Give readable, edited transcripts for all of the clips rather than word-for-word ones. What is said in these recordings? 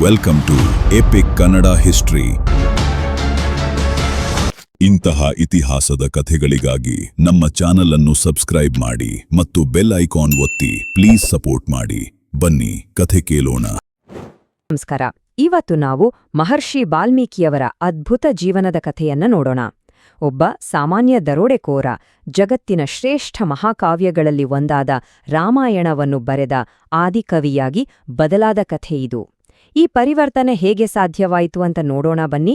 Welcome to epic Kannada history. ಇಂತಹ ಇತಿಹಾಸದ ಕಥೆಗಳಿಗಾಗಿ ನಮ್ಮ ಚಾನೆಲ್ ಅನ್ನು ಸಬ್ಸ್ಕ್ರೈಬ್ ಮಾಡಿ ಮತ್ತು ಬೆಲ್ ಐಕಾನ್ ಒತ್ತಿ. ಪ್ಲೀಸ್ ಸಪೋರ್ಟ್ ಮಾಡಿ. ಬನ್ನಿ ಕಥೆ ಕೇಳೋಣ. ನಮಸ್ಕಾರ. ಇವತ್ತು ನಾವು ಮಹರ್ಷಿ ವಾಲ್ಮೀಕಿಯವರ ಅದ್ಭುತ ಜೀವನದ ಕಥೆಯನ್ನ ನೋಡೋಣ. ಒಬ್ಬ ಸಾಮಾನ್ಯ ದರೋಡೆಕೋರ ಜಗತ್ತಿನ ಶ್ರೇಷ್ಠ ಮಹಾಕಾವ್ಯಗಳಲ್ಲಿ ಒಂದಾದ ರಾಮಾಯಣವನ್ನು ಬರೆದ ಆದಿಕವಿಯಾಗಿ ಬದಲಾದ ಕಥೆಯಿದು. ಈ ಪರಿವರ್ತನೆ ಹೇಗೆ ಸಾಧ್ಯವಾಯಿತು ಅಂತ ನೋಡೋಣ ಬನ್ನಿ.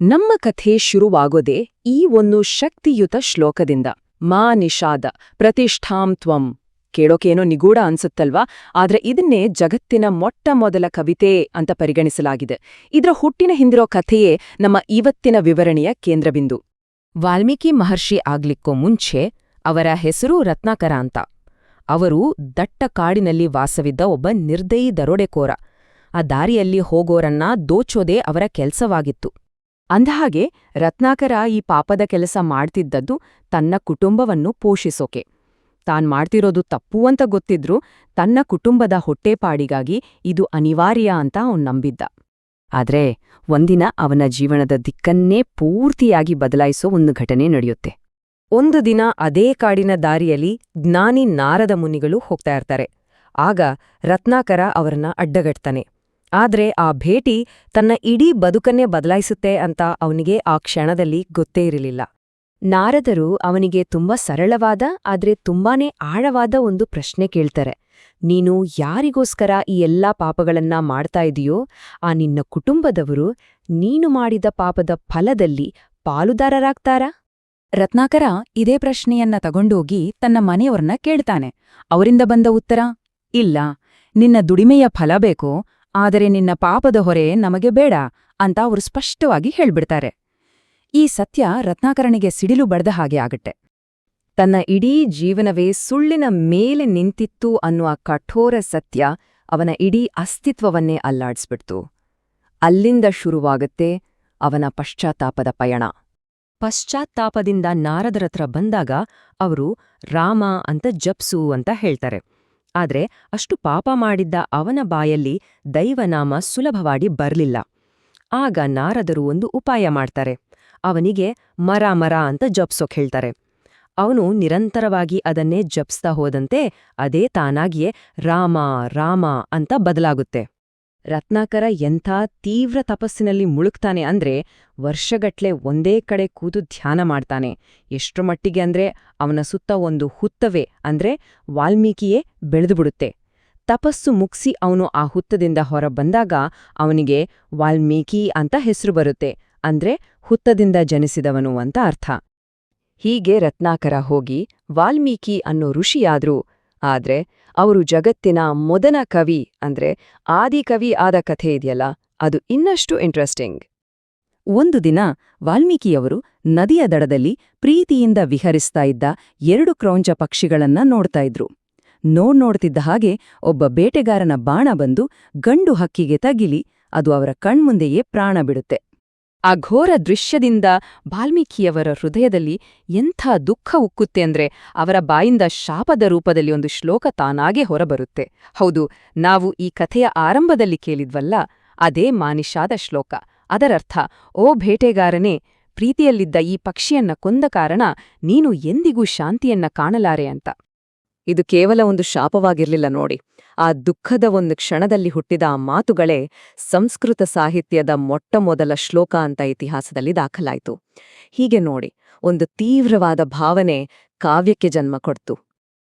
ನಮ್ಮ ಕಥೆ ಶುರುವಾಗೋದೇ ಈ ಒಂದು ಶಕ್ತಿಯುತ ಶ್ಲೋಕದಿಂದ. ಮಾ ನಿಷಾದ ಪ್ರತಿಷ್ಠಾಂ ತ್ವಂ. ಕೇಳೋಕೇನೋ ನಿಗೂಢ ಅನ್ಸುತ್ತಲ್ವಾ, ಆದ್ರೆ ಇದನ್ನೇ ಜಗತ್ತಿನ ಮೊಟ್ಟ ಮೊದಲ ಕವಿತೆ ಅಂತ ಪರಿಗಣಿಸಲಾಗಿದೆ. ಇದರ ಹುಟ್ಟಿನ ಹಿಂದಿರೋ ಕಥೆಯೇ ನಮ್ಮ ಇವತ್ತಿನ ವಿವರಣೆಯ ಕೇಂದ್ರಬಿಂದು. ವಾಲ್ಮೀಕಿ ಮಹರ್ಷಿ ಆಗ್ಲಿಕ್ಕೂ ಮುಂಚೆ ಅವರ ಹೆಸರು ರತ್ನಾಕರ ಅಂತ. ಅವರು ದಟ್ಟ ಕಾಡಿನಲ್ಲಿ ವಾಸವಿದ್ದ ಒಬ್ಬ ನಿರ್ದಯಿ ದರೋಡೆಕೋರ. ಆ ದಾರಿಯಲ್ಲಿ ಹೋಗೋರನ್ನ ದೋಚೋದೇ ಅವರ ಕೆಲ್ಸವಾಗಿತ್ತು. ಅಂದಹಾಗೆ ರತ್ನಾಕರ ಈ ಪಾಪದ ಕೆಲಸ ಮಾಡ್ತಿದ್ದದ್ದು ತನ್ನ ಕುಟುಂಬವನ್ನು ಪೋಷಿಸೋಕೆ. ತಾನ್ ಮಾಡ್ತಿರೋದು ತಪ್ಪು ಅಂತ ಗೊತ್ತಿದ್ರೂ ತನ್ನ ಕುಟುಂಬದ ಹೊಟ್ಟೆಪಾಡಿಗಾಗಿ ಇದು ಅನಿವಾರ್ಯ ಅಂತ ಅವನ್ ನಂಬಿದ್ದ. ಆದ್ರೆ ಒಂದಿನ ಅವನ ಜೀವನದ ದಿಕ್ಕನ್ನೇ ಪೂರ್ತಿಯಾಗಿ ಬದಲಾಯಿಸೋ ಒಂದು ಘಟನೆ ನಡೆಯುತ್ತೆ. ಒಂದು ದಿನ ಅದೇ ಕಾಡಿನ ದಾರಿಯಲ್ಲಿ ಜ್ಞಾನಿ ನಾರದ ಮುನಿಗಳು ಹೋಗ್ತಾ ಇರ್ತಾರೆ. ಆಗ ರತ್ನಾಕರ ಅವರನ್ನ ಅಡ್ಡಗಟ್ತಾನೆ. ಆದ್ರೆ ಆ ಭೇಟಿ ತನ್ನ ಇಡೀ ಬದುಕನ್ನೇ ಬದಲಾಯಿಸುತ್ತೆ ಅಂತ ಅವನಿಗೆ ಆ ಕ್ಷಣದಲ್ಲಿ ಗೊತ್ತೇ ಇರಲಿಲ್ಲ. ನಾರದರು ಅವನಿಗೆ ತುಂಬಾ ಸರಳವಾದ ಆದ್ರೆ ತುಂಬಾನೇ ಆಳವಾದ ಒಂದು ಪ್ರಶ್ನೆ ಕೇಳ್ತಾರೆ. ನೀನು ಯಾರಿಗೋಸ್ಕರ ಈ ಎಲ್ಲಾ ಪಾಪಗಳನ್ನ ಮಾಡ್ತಾ ಇದೀಯೋ ಆ ನಿನ್ನ ಕುಟುಂಬದವರು ನೀನು ಮಾಡಿದ ಪಾಪದ ಫಲದಲ್ಲಿ ಪಾಲುದಾರರಾಗ್ತಾರಾ? ರತ್ನಾಕರ ಇದೇ ಪ್ರಶ್ನೆಯನ್ನ ತಗೊಂಡೋಗಿ ತನ್ನ ಮನೆಯವ್ರನ್ನ ಕೇಳ್ತಾನೆ. ಅವರಿಂದ ಬಂದ ಉತ್ತರ, ಇಲ್ಲ, ನಿನ್ನ ದುಡಿಮೆಯ ಫಲ ಬೇಕು, ಆದರೆ ನಿನ್ನ ಪಾಪದ ಹೊರೆ ನಮಗೆ ಬೇಡ ಅಂತ ಅವರು ಸ್ಪಷ್ಟವಾಗಿ ಹೇಳ್ಬಿಡ್ತಾರೆ. ಈ ಸತ್ಯ ರತ್ನಾಕರನಿಗೆ ಸಿಡಿಲು ಬಡ್ದ ಹಾಗೆ ಆಗತ್ತೆ. ತನ್ನ ಇಡೀ ಜೀವನವೇ ಸುಳ್ಳಿನ ಮೇಲೆ ನಿಂತಿತ್ತು ಅನ್ನುವ ಕಠೋರ ಸತ್ಯ ಅವನ ಇಡೀ ಅಸ್ತಿತ್ವವನ್ನೇ ಅಲ್ಲಾಡ್ಸ್ಬಿಡ್ತು. ಅಲ್ಲಿಂದ ಶುರುವಾಗುತ್ತೆ ಅವನ ಪಶ್ಚಾತ್ತಾಪದ ಪಯಣ. ಪಶ್ಚಾತ್ತಾಪದಿಂದ ನಾರದರತ್ರ ಬಂದಾಗ ಅವರು ರಾಮ ಅಂತ ಜಪ್ಸು ಅಂತ ಹೇಳ್ತಾರೆ. ಆದ್ರೆ ಅಷ್ಟು ಪಾಪ ಮಾಡಿದ್ದ ಅವನ ಬಾಯಲ್ಲಿ ದೈವನಾಮ ಸುಲಭವಾಗಿ ಬರ್ಲಿಲ್ಲ. ಆಗ ನಾರದರು ಒಂದು ಉಪಾಯ ಮಾಡ್ತಾರೆ. ಅವನಿಗೆ ಮರ ಮರ ಅಂತ ಜಪ್ಸೋಕ್ ಹೇಳ್ತಾರೆ. ಅವನು ನಿರಂತರವಾಗಿ ಅದನ್ನೇ ಜಪ್ಸ್ತಾ ಹೋದಂತೆ ಅದೇ ತಾನಾಗಿಯೇ ರಾಮ ರಾಮ ಅಂತ ಬದಲಾಗುತ್ತೆ. ರತ್ನಾಕರ ಎಂಥ ತೀವ್ರ ತಪಸ್ಸಿನಲ್ಲಿ ಮುಳುಗ್ತಾನೆ ಅಂದ್ರೆ ವರ್ಷಗಟ್ಲೆ ಒಂದೇ ಕಡೆ ಕೂತು ಧ್ಯಾನ ಮಾಡ್ತಾನೆ. ಎಷ್ಟರ ಮಟ್ಟಿಗೆ ಅಂದ್ರೆ ಅವನ ಸುತ್ತ ಒಂದು ಹುತ್ತವೇ ಅಂದ್ರೆ ವಾಲ್ಮೀಕಿಯೇ ಬೆಳೆದುಬಿಡುತ್ತೆ. ತಪಸ್ಸು ಮುಗ್ಸಿ ಅವನು ಆ ಹುತ್ತದಿಂದ ಹೊರ ಬಂದಾಗ ಅವನಿಗೆ ವಾಲ್ಮೀಕಿ ಅಂತ ಹೆಸರು ಬರುತ್ತೆ. ಅಂದ್ರೆ ಹುತ್ತದಿಂದ ಜನಿಸಿದವನು ಅಂತ ಅರ್ಥ. ಹೀಗೆ ರತ್ನಾಕರ ಹೋಗಿ ವಾಲ್ಮೀಕಿ ಅನ್ನೋ ಋಷಿಯಾದ್ರು. ಆದ್ರೆ ಅವರು ಜಗತ್ತಿನ ಮೊದಲ ಕವಿ ಅಂದ್ರೆ ಆದಿಕವಿ ಆದ ಕಥೆ ಇದೆಯಲ್ಲ, ಅದು ಇನ್ನಷ್ಟು ಇಂಟ್ರೆಸ್ಟಿಂಗ್. ಒಂದು ದಿನ ವಾಲ್ಮೀಕಿಯವರು ನದಿಯ ದಡದಲ್ಲಿ ಪ್ರೀತಿಯಿಂದ ವಿಹರಿಸ್ತಾ ಇದ್ದ 2 ಕ್ರೌಂಚ ಪಕ್ಷಿಗಳನ್ನ ನೋಡ್ತಾ ಇದ್ರು. ನೋಡ್ತಿದ್ದ ಹಾಗೆ ಒಬ್ಬ ಬೇಟೆಗಾರನ ಬಾಣ ಬಂದು ಗಂಡು ಹಕ್ಕಿಗೆ ತಗಿಲಿ ಅದು ಅವರ ಕಣ್ಮುಂದೆಯೇ ಪ್ರಾಣ ಬಿಡುತ್ತೆ. ಆ ಘೋರ ದೃಶ್ಯದಿಂದ ವಾಲ್ಮೀಕಿಯವರ ಹೃದಯದಲ್ಲಿ ಎಂಥ ದುಃಖ ಉಕ್ಕುತ್ತೆ ಅಂದ್ರೆ ಅವರ ಬಾಯಿಂದ ಶಾಪದ ರೂಪದಲ್ಲಿ ಒಂದು ಶ್ಲೋಕ ತಾನಾಗೇ ಹೊರಬರುತ್ತೆ. ಹೌದು, ನಾವು ಈ ಕಥೆಯ ಆರಂಭದಲ್ಲಿ ಕೇಳಿದ್ವಲ್ಲ, ಅದೇ ಮಾನಿಷಾದ ಶ್ಲೋಕ. ಅದರರ್ಥ, ಓ ಬೇಟೆಗಾರನೇ, ಪ್ರೀತಿಯಲ್ಲಿದ್ದ ಈ ಪಕ್ಷಿಯನ್ನ ಕೊಂದ ಕಾರಣ ನೀನು ಎಂದಿಗೂ ಶಾಂತಿಯನ್ನ ಕಾಣಲಾರೆ ಅಂತ. ಇದು ಕೇವಲ ಒಂದು ಶಾಪವಾಗಿರ್ಲಿಲ್ಲ ನೋಡಿ. ಆ ದುಃಖದ ಒಂದು ಕ್ಷಣದಲ್ಲಿ ಹುಟ್ಟಿದ ಆ ಮಾತುಗಳೇ ಸಂಸ್ಕೃತ ಸಾಹಿತ್ಯದ ಮೊಟ್ಟಮೊದಲ ಶ್ಲೋಕ ಅಂತ ಇತಿಹಾಸದಲ್ಲಿ ದಾಖಲಾಯಿತು. ಹೀಗೆ ನೋಡಿ, ಒಂದು ತೀವ್ರವಾದ ಭಾವನೆ ಕಾವ್ಯಕ್ಕೆ ಜನ್ಮ ಕೊಡ್ತು.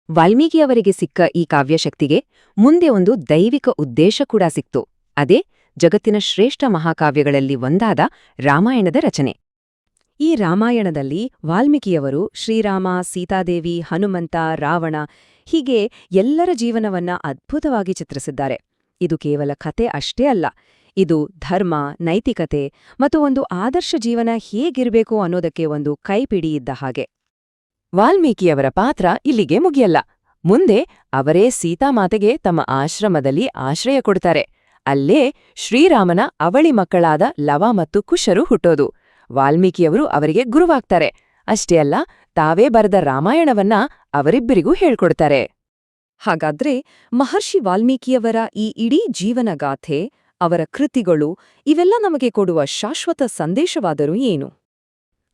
ವಾಲ್ಮೀಕಿಯವರಿಗೆ ಸಿಕ್ಕ ಈ ಕಾವ್ಯಶಕ್ತಿಗೆ ಮುಂದೆ ಒಂದು ದೈವಿಕ ಉದ್ದೇಶ ಕೂಡ ಸಿಕ್ತು. ಅದೇ ಜಗತ್ತಿನ ಶ್ರೇಷ್ಠ ಮಹಾಕಾವ್ಯಗಳಲ್ಲಿ ಒಂದಾದ ರಾಮಾಯಣದ ರಚನೆ. ಈ ರಾಮಾಯಣದಲ್ಲಿ ವಾಲ್ಮೀಕಿಯವರು ಶ್ರೀರಾಮ, ಸೀತಾದೇವಿ, ಹನುಮಂತ, ರಾವಣ ಹೀಗೆ ಎಲ್ಲರ ಜೀವನವನ್ನ ಅದ್ಭುತವಾಗಿ ಚಿತ್ರಿಸಿದ್ದಾರೆ. ಇದು ಕೇವಲ ಕಥೆ ಅಷ್ಟೇ ಅಲ್ಲ, ಇದು ಧರ್ಮ, ನೈತಿಕತೆ ಮತ್ತು ಒಂದು ಆದರ್ಶ ಜೀವನ ಹೇಗಿರಬೇಕು ಅನ್ನೋದಕ್ಕೆ ಒಂದು ಕೈಪಿಡಿ ಇದ್ದ ಹಾಗೆ. ವಾಲ್ಮೀಕಿಯವರ ಪಾತ್ರ ಇಲ್ಲಿಗೆ ಮುಗಿಯಲ್ಲ. ಮುಂದೆ ಅವರೇ ಸೀತಾಮಾತೆಗೆ ತಮ್ಮ ಆಶ್ರಮದಲ್ಲಿ ಆಶ್ರಯ ಕೊಡ್ತಾರೆ. ಅಲ್ಲೇ ಶ್ರೀರಾಮನ ಅವಳಿ ಮಕ್ಕಳಾದ ಲವ ಮತ್ತು ಕುಶರು ಹುಟ್ಟೋದು. ವಾಲ್ಮೀಕಿಯವರು ಅವರಿಗೆ ಗುರುವಾಗ್ತಾರೆ. ಅಷ್ಟೇ ಅಲ್ಲ, ತಾವೇ ಬರೆದ ರಾಮಾಯಣವನ್ನ ಅವರಿಬ್ಬರಿಗೂ ಹೇಳ್ಕೊಡ್ತಾರೆ. ಹಾಗಾದ್ರೆ ಮಹರ್ಷಿ ವಾಲ್ಮೀಕಿಯವರ ಈ ಇಡೀ ಜೀವನಗಾಥೆ ಅವರ ಕೃತಿಗಳು ಇವೆಲ್ಲ ನಮಗೆ ಕೊಡುವ ಶಾಶ್ವತ ಸಂದೇಶವಾದರೂ ಏನು?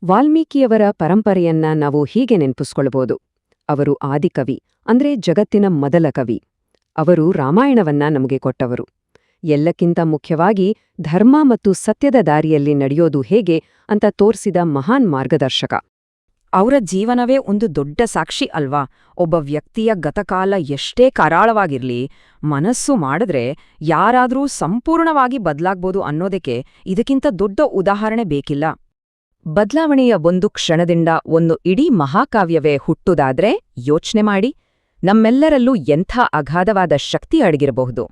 ವಾಲ್ಮೀಕಿಯವರ ಪರಂಪರೆಯನ್ನ ನಾವು ಹೀಗೆ ನೆನಪಿಸ್ಕೊಳ್ಬೋದು. ಅವರು ಆದಿಕವಿ, ಅಂದ್ರೆ ಜಗತ್ತಿನ ಮೊದಲ ಕವಿ. ಅವರು ರಾಮಾಯಣವನ್ನ ನಮಗೆ ಕೊಟ್ಟವರು. ಎಲ್ಲಕ್ಕಿಂತ ಮುಖ್ಯವಾಗಿ ಧರ್ಮ ಮತ್ತು ಸತ್ಯದ ದಾರಿಯಲ್ಲಿ ನಡೆಯೋದು ಹೇಗೆ ಅಂತ ತೋರಿಸಿದ ಮಹಾನ್ ಮಾರ್ಗದರ್ಶಕ. ಅವರ ಜೀವನವೇ ಒಂದು ದೊಡ್ಡ ಸಾಕ್ಷಿ ಅಲ್ವಾ? ಒಬ್ಬ ವ್ಯಕ್ತಿಯ ಗತಕಾಲ ಎಷ್ಟೇ ಕರಾಳವಾಗಿರ್ಲಿ, ಮನಸ್ಸು ಮಾಡಿದ್ರೆ ಯಾರಾದ್ರೂ ಸಂಪೂರ್ಣವಾಗಿ ಬದಲಾಗ್ಬೋದು ಅನ್ನೋದಕ್ಕೆ ಇದಕ್ಕಿಂತ ದೊಡ್ಡ ಉದಾಹರಣೆ ಬೇಕಿಲ್ಲ. ಬದಲಾವಣೆಯ ಒಂದು ಕ್ಷಣದಿಂದ ಒಂದು ಇಡೀ ಮಹಾಕಾವ್ಯವೇ ಹುಟ್ಟುದಾದ್ರೆ ಯೋಚ್ನೆ ಮಾಡಿ, ನಮ್ಮೆಲ್ಲರಲ್ಲೂ ಎಂಥ ಅಗಾಧವಾದ ಶಕ್ತಿ ಅಡಗಿರಬಹುದು.